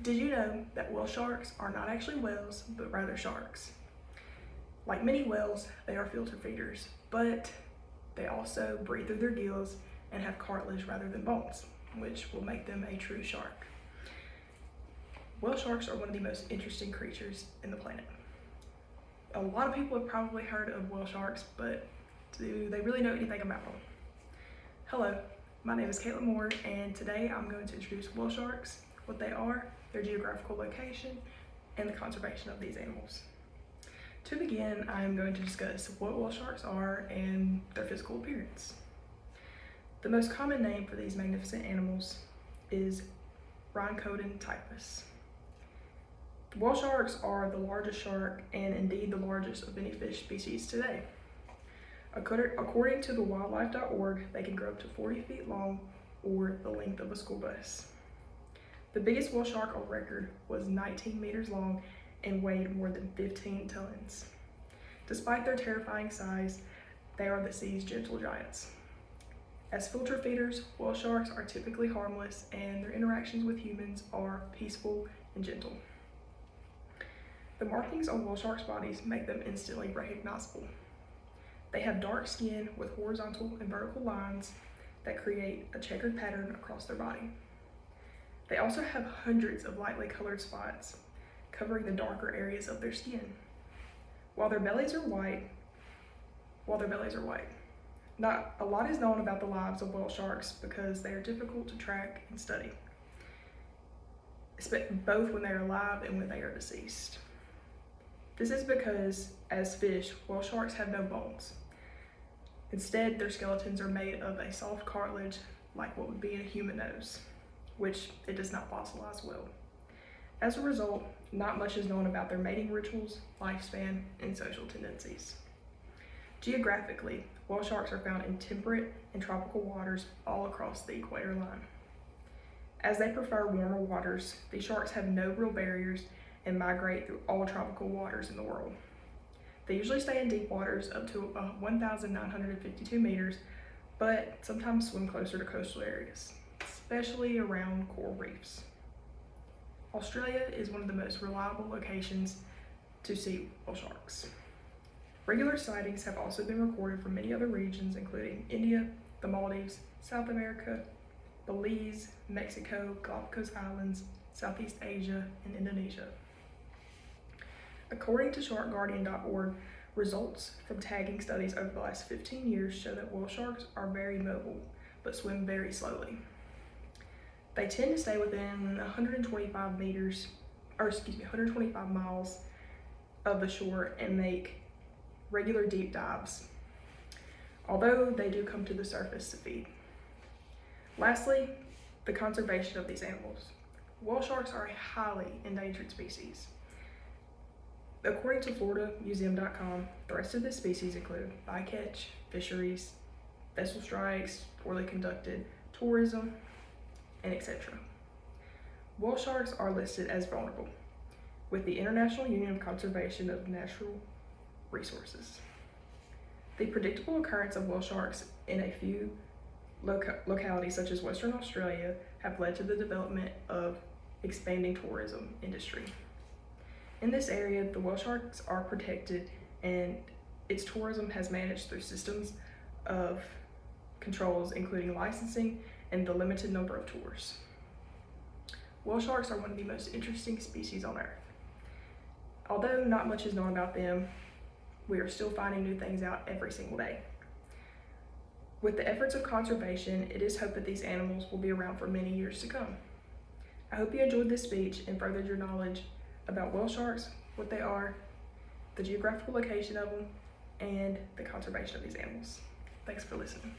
Did you know that whale sharks are not actually whales, but rather sharks? Like many whales, they are filter feeders, but they also breathe through their gills and have cartilage rather than bones, which will make them a true shark. Whale sharks are one of the most interesting creatures in the planet. A lot of people have probably heard of whale sharks, but do they really know anything about them? Hello, my name is Caitlin Moore, and today I'm going to introduce whale sharks, what they are, their geographical location, and the conservation of these animals. To begin, I am going to discuss what whale sharks are and their physical appearance. The most common name for these magnificent animals is Rhincodon typus. Whale sharks are the largest shark and indeed the largest of any fish species today. According to the wildlife.org, they can grow up to 40 feet long or the length of a school bus. The biggest whale shark on record was 19 meters long and weighed more than 15 tons. Despite their terrifying size, they are the sea's gentle giants. As filter feeders, whale sharks are typically harmless and their interactions with humans are peaceful and gentle. The markings on whale sharks' bodies make them instantly recognizable. They have dark skin with horizontal and vertical lines that create a checkered pattern across their body. They also have hundreds of lightly colored spots covering the darker areas of their skin. While their bellies are white. Not a lot is known about the lives of whale sharks because they are difficult to track and study, both when they are alive and when they are deceased. This is because, as fish, whale sharks have no bones. Instead, their skeletons are made of a soft cartilage like what would be in a human nose, which it does not fossilize well. As a result, not much is known about their mating rituals, lifespan, and social tendencies. Geographically, whale sharks are found in temperate and tropical waters all across the equator line. As they prefer warmer waters, these sharks have no real barriers and migrate through all tropical waters in the world. They usually stay in deep waters up to 1,952 meters, but sometimes swim closer to coastal areas, especially around coral reefs. Australia is one of the most reliable locations to see whale sharks. Regular sightings have also been recorded from many other regions, including India, the Maldives, South America, Belize, Mexico, Galapagos Islands, Southeast Asia, and Indonesia. According to sharkguardian.org, results from tagging studies over the last 15 years show that whale sharks are very mobile, but swim very slowly. They tend to stay within 125 miles of the shore and make regular deep dives, although they do come to the surface to feed. Lastly, the conservation of these animals. Whale sharks are a highly endangered species. According to FloridaMuseum.com, the rest of this species include bycatch, fisheries, vessel strikes, poorly conducted tourism, and etc. Whale sharks are listed as vulnerable with the International Union of Conservation of Natural Resources. The predictable occurrence of whale sharks in a few localities such as Western Australia have led to the development of expanding tourism industry. In this area, the whale sharks are protected and its tourism has managed through systems of controls including licensing and the limited number of tours. Whale sharks are one of the most interesting species on Earth. Although not much is known about them, we are still finding new things out every single day. With the efforts of conservation, it is hoped that these animals will be around for many years to come. I hope you enjoyed this speech and furthered your knowledge about whale sharks, what they are, the geographical location of them, and the conservation of these animals. Thanks for listening.